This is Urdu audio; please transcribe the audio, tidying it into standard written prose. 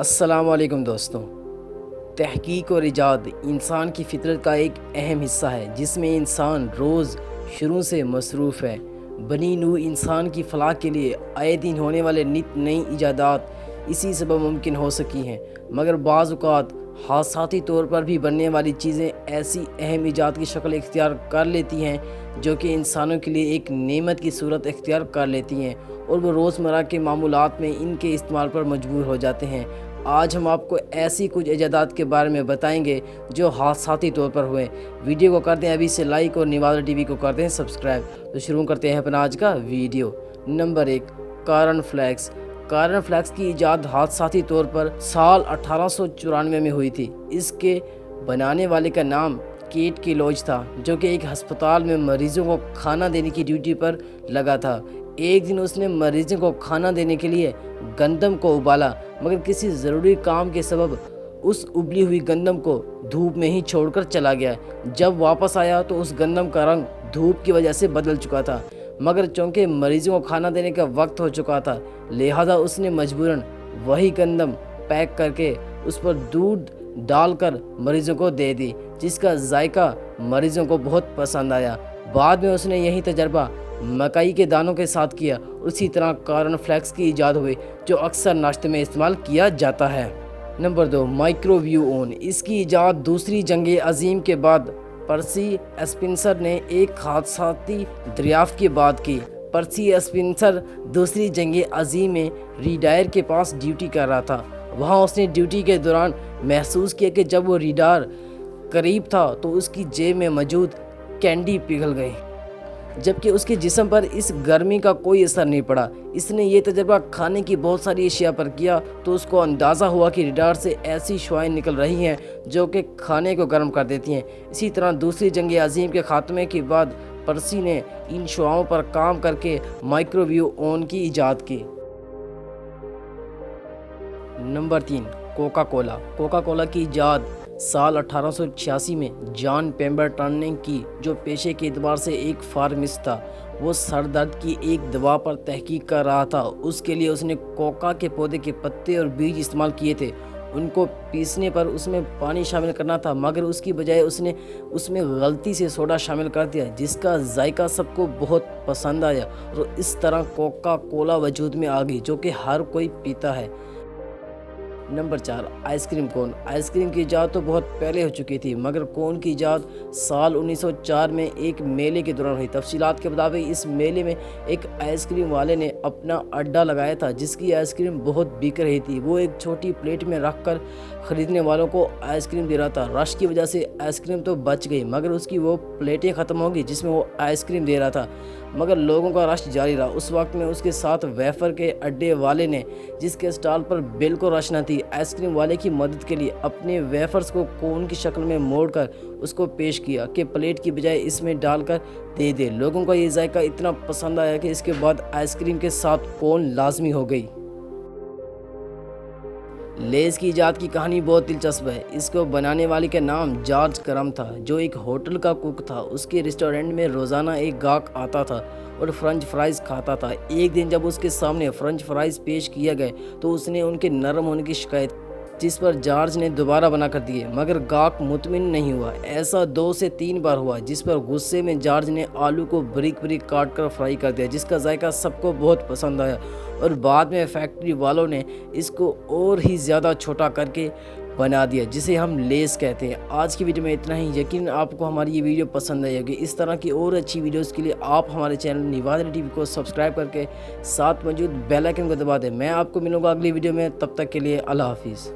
السلام علیکم دوستوں، تحقیق اور ایجاد انسان کی فطرت کا ایک اہم حصہ ہے جس میں انسان روز شروع سے مصروف ہے۔ بنی نوع انسان کی فلاح کے لیے آئے دن ہونے والے نت نئی ایجادات اسی سبب ممکن ہو سکی ہیں، مگر بعض اوقات حادثاتی طور پر بھی بننے والی چیزیں ایسی اہم ایجاد کی شکل اختیار کر لیتی ہیں جو کہ انسانوں کے لیے ایک نعمت کی صورت اختیار کر لیتی ہیں اور وہ روزمرہ کے معمولات میں ان کے استعمال پر مجبور ہو جاتے ہیں۔ آج ہم آپ کو ایسی کچھ ایجادات کے بارے میں بتائیں گے جو حادثاتی طور پر ہوئے۔ ویڈیو کو کرتے ہیں ابھی سے لائک اور نوادرا ٹی وی کو کرتے ہیں سبسکرائب۔ تو شروع کرتے ہیں اپنا آج کا ویڈیو۔ نمبر 1، کارن فلیکس۔ کارن فلیکس کی ایجاد حادثاتی طور پر سال 1894 میں ہوئی تھی۔ اس کے بنانے والے کا نام کیٹ کیلوج تھا، جو کہ ایک ہسپتال میں مریضوں کو کھانا دینے کی ڈیوٹی پر لگا تھا۔ ایک دن اس نے مریضوں کو کھانا دینے کے لیے گندم کو ابالا، مگر کسی ضروری کام کے سبب اس ابلی ہوئی گندم کو دھوپ میں ہی چھوڑ کر چلا گیا۔ جب واپس آیا تو اس گندم کا رنگ دھوپ کی وجہ سے بدل چکا تھا، مگر چونکہ مریضوں کو کھانا دینے کا وقت ہو چکا تھا، لہذا اس نے مجبوراً وہی گندم پیک کر کے اس پر دودھ ڈال کر مریضوں کو دے دی، جس کا ذائقہ مریضوں کو بہت پسند آیا۔ بعد میں اس نے یہی تجربہ مکئی کے دانوں کے ساتھ کیا۔ اسی طرح کارن فلیکس کی ایجاد ہوئی جو اکثر ناشتے میں استعمال کیا جاتا ہے۔ نمبر 2، مائکرو ویو اون۔ اس کی ایجاد دوسری جنگ عظیم کے بعد پرسی اسپنسر نے ایک حادثاتی دریافت کے بعد کی۔ پرسی اسپنسر دوسری جنگ عظیم میں ریڈار کے پاس ڈیوٹی کر رہا تھا۔ وہاں اس نے ڈیوٹی کے دوران محسوس کیا کہ جب وہ ریڈار قریب تھا تو اس کی جیب میں موجود کینڈی پگھل گئی، جبکہ اس کے جسم پر اس گرمی کا کوئی اثر نہیں پڑا۔ اس نے یہ تجربہ کھانے کی بہت ساری اشیاء پر کیا تو اس کو اندازہ ہوا کہ ریڈار سے ایسی شعاعیں نکل رہی ہیں جو کہ کھانے کو گرم کر دیتی ہیں۔ اسی طرح دوسری جنگ عظیم کے خاتمے کے بعد پرسی نے ان شعاعوں پر کام کر کے مائکرو ویو اون کی ایجاد کی۔ Number 3، Coca Cola. Coca Cola کی ایجاد سال 1886 میں جان پیمبرٹن نے کی، جو پیشے کے اعتبار سے ایک فارماسسٹ تھا۔ وہ سر درد کی ایک دوا پر تحقیق کر رہا تھا۔ اس کے لیے اس نے کوکا کے پودے کے پتے اور بیج استعمال کیے تھے۔ ان کو پیسنے پر اس میں پانی شامل کرنا تھا، مگر اس کی بجائے اس نے اس میں غلطی سے سوڈا شامل کر دیا، جس کا ذائقہ سب کو بہت پسند آیا اور اس طرح کوکا کولا وجود میں آ گئی، جو کہ ہر کوئی پیتا ہے۔ نمبر 4، آئس کریم کون۔ آئس کریم کی ایجاد تو بہت پہلے ہو چکی تھی، مگر کون کی ایجاد سال 1904 میں ایک میلے کے دوران ہوئی۔ تفصیلات کے مطابق اس میلے میں ایک آئس کریم والے نے اپنا اڈا لگایا تھا جس کی آئس کریم بہت بک رہی تھی۔ وہ ایک چھوٹی پلیٹ میں رکھ کر خریدنے والوں کو آئس کریم دے رہا تھا۔ رش کی وجہ سے آئس کریم تو بچ گئی، مگر اس کی وہ پلیٹیں ختم ہو گئی جس میں وہ آئس کریم دے رہا تھا، مگر لوگوں کا رش جاری رہا۔ اس وقت میں اس کے ساتھ ویفر کے اڈے والے نے، جس کے اسٹال پر بالکل رش نہ تھی، آئس کریم والے کی مدد کے لیے اپنے ویفرز کو کون کی شکل میں موڑ کر اس کو پیش کیا کہ پلیٹ کی بجائے اس میں ڈال کر دے دے۔ لوگوں کا یہ ذائقہ اتنا پسند آیا کہ اس کے بعد آئس کریم کے ساتھ کون لازمی ہو گئی۔ لیز کی ایجاد کی کہانی بہت دلچسپ ہے۔ اس کو بنانے والے کا نام جارج کرم تھا، جو ایک ہوٹل کا کوک تھا۔ اس کے ریسٹورنٹ میں روزانہ ایک گاہک آتا تھا اور فرنچ فرائز کھاتا تھا۔ ایک دن جب اس کے سامنے فرنچ فرائز پیش کیا گئے تو اس نے ان کے نرم ہونے کی شکایت، جس پر جارج نے دوبارہ بنا کر دیے، مگر گاہک مطمئن نہیں ہوا۔ ایسا 2 سے 3 بار ہوا، جس پر غصے میں جارج نے آلو کو بریک بریک کاٹ کر فرائی کر دیا، جس کا ذائقہ سب کو بہت پسند آیا اور بعد میں فیکٹری والوں نے اس کو اور ہی زیادہ چھوٹا کر کے بنا دیا، جسے ہم لیز کہتے ہیں۔ آج کی ویڈیو میں اتنا ہی۔ یقیناً آپ کو ہماری یہ ویڈیو پسند آئی ہوگی۔ اس طرح کی اور اچھی ویڈیوز کے لیے آپ ہمارے چینل نوادرا ٹی وی کو سبسکرائب کر کے ساتھ موجود بیل آئکن کو دبا دیں۔ میں آپ کو ملوں گا اگلی ویڈیو میں، تب تک کے لیے اللہ حافظ۔